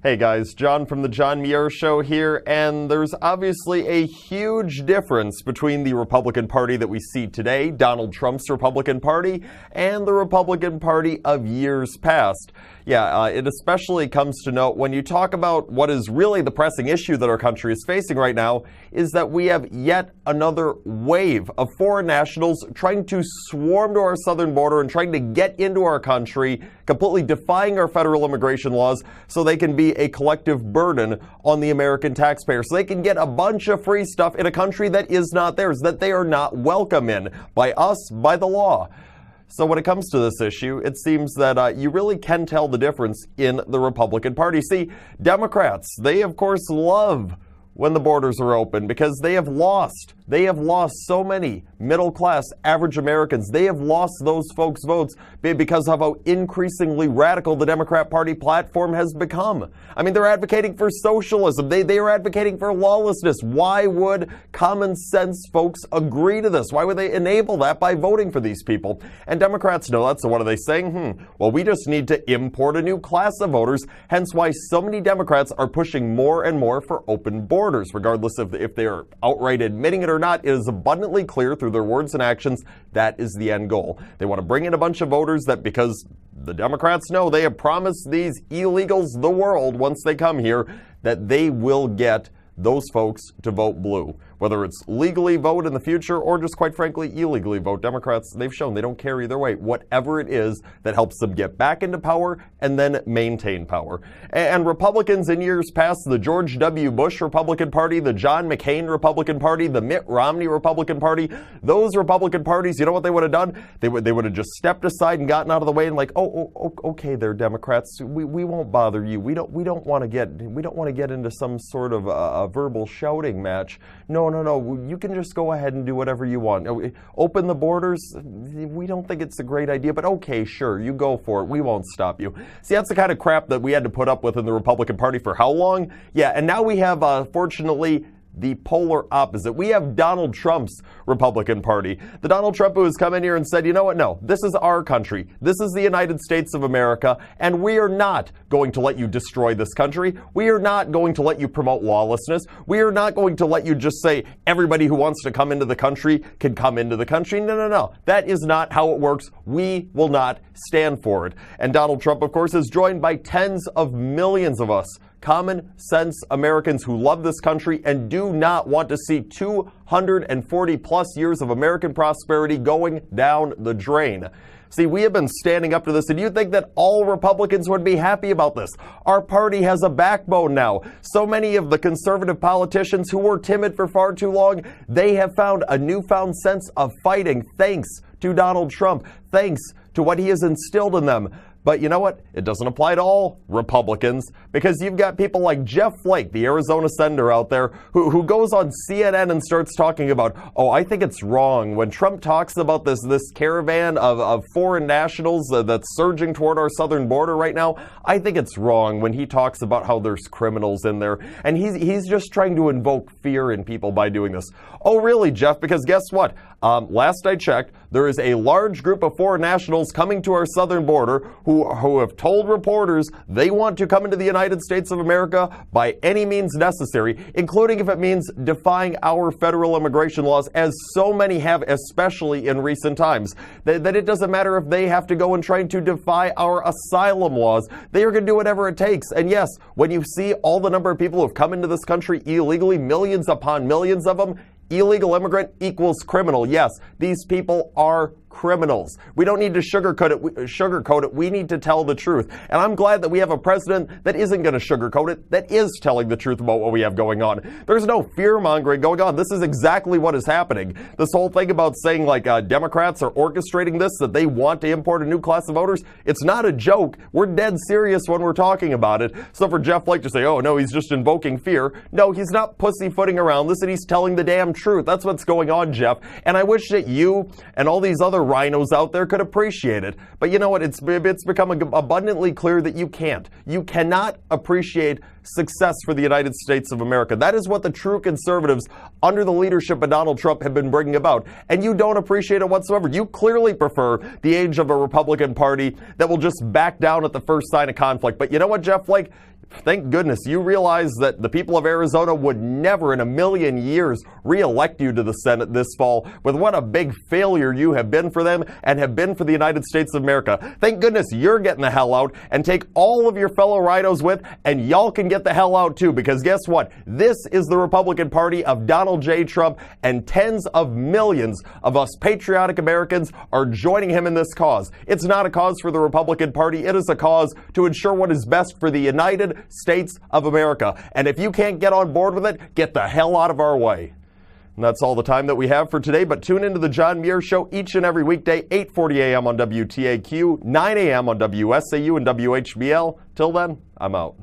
Hey guys, John from the John Muir Show here, and there's obviously a huge difference between the Republican Party that we see today, Donald Trump's Republican Party, and the Republican Party of years past. It especially comes to note when you talk about what is really the pressing issue that our country is facing right now, is that we have yet another wave of foreign nationals trying to swarm to our southern border and trying to get into our country, completely defying our federal immigration laws so they can be a collective burden on the American taxpayer, so they can get a bunch of free stuff in a country that is not theirs, that they are not welcome in by us, by the law. So when it comes to this issue, it seems that you really can tell the difference in the Republican Party. See, Democrats, they of course love when the borders are open because they have lost so many middle-class average Americans. They have lost those folks' votes because of how increasingly radical the Democrat Party platform has become. I mean, they're advocating for socialism. They are advocating for lawlessness. Why would common sense folks agree to this? Why would they enable that by voting for these people? And Democrats know that, so what are they saying? Well, we just need to import a new class of voters, hence why so many Democrats are pushing more and more for open borders, regardless of if they are outright admitting it or not. It is abundantly clear through their words and actions that is the end goal. They want to bring in a bunch of voters that, because the Democrats know they have promised these illegals the world once they come here, that they will get those folks to vote blue. Whether it's legally vote in the future or just quite frankly illegally vote, Democrats, they've shown they don't care either way. Whatever it is that helps them get back into power and then maintain power. And Republicans in years past, the George W. Bush Republican Party, the John McCain Republican Party, the Mitt Romney Republican Party, those Republican parties, you know what they would have done? They would have just stepped aside and gotten out of the way and like, okay, they're Democrats. We won't bother you. We don't want to get into some sort of a verbal shouting match. No, you can just go ahead and do whatever you want. Open the borders, we don't think it's a great idea, but okay, sure, you go for it. We won't stop you. See, that's the kind of crap that we had to put up with in the Republican Party for how long? Yeah, and now we have, fortunately, the polar opposite. We have Donald Trump's Republican Party. The Donald Trump who has come in here and said, you know what, no, this is our country. This is the United States of America, and we are not going to let you destroy this country. We are not going to let you promote lawlessness. We are not going to let you just say everybody who wants to come into the country can come into the country. No. That is not how it works. We will not stand for it. And Donald Trump, of course, is joined by tens of millions of us common sense Americans who love this country and do not want to see 240 plus years of American prosperity going down the drain. See, we have been standing up to this, and you'd think that all Republicans would be happy about this. Our party has a backbone now. So many of the conservative politicians who were timid for far too long, they have found a newfound sense of fighting thanks to Donald Trump, thanks to what he has instilled in them. But you know what? It doesn't apply to all Republicans, because you've got people like Jeff Flake, the Arizona senator out there, who goes on CNN and starts talking about, I think it's wrong when Trump talks about this caravan of foreign nationals that's surging toward our southern border right now. I think it's wrong when he talks about how there's criminals in there. And he's just trying to invoke fear in people by doing this. Oh, really, Jeff? Because guess what? Last I checked, there is a large group of foreign nationals coming to our southern border who have told reporters they want to come into the United States of America by any means necessary, including if it means defying our federal immigration laws, as so many have, especially in recent times. That it doesn't matter if they have to go and try to defy our asylum laws. They are going to do whatever it takes. And yes, when you see all the number of people who have come into this country illegally, millions upon millions of them, illegal immigrant equals criminal. Yes, these people are criminals. We don't need to sugarcoat it. We need to tell the truth. And I'm glad that we have a president that isn't going to sugarcoat it, that is telling the truth about what we have going on. There's no fear-mongering going on. This is exactly what is happening. This whole thing about saying like Democrats are orchestrating this, that they want to import a new class of voters, it's not a joke. We're dead serious when we're talking about it. So for Jeff Flake to say, oh no, he's just invoking fear. No, he's not pussyfooting around. Listen, he's telling the damn truth. That's what's going on, Jeff. And I wish that you and all these other rhinos out there could appreciate it. But you know what? It's become abundantly clear that you can't. You cannot appreciate success for the United States of America. That is what the true conservatives under the leadership of Donald Trump have been bringing about. And you don't appreciate it whatsoever. You clearly prefer the age of a Republican Party that will just back down at the first sign of conflict. But you know what, Jeff Flake? Thank goodness you realize that the people of Arizona would never in a million years re-elect you to the Senate this fall, with what a big failure you have been for them and have been for the United States of America. Thank goodness you're getting the hell out, and take all of your fellow rhinos with, and y'all can get the hell out too, because guess what? This is the Republican Party of Donald J. Trump, and tens of millions of us patriotic Americans are joining him in this cause. It's not a cause for the Republican Party. It is a cause to ensure what is best for the United States of America. And if you can't get on board with it, get the hell out of our way. And that's all the time that we have for today, but tune into the John Muir Show each and every weekday, 8:40 a.m. on WTAQ, 9 a.m. on WSAU and WHBL. Till then, I'm out.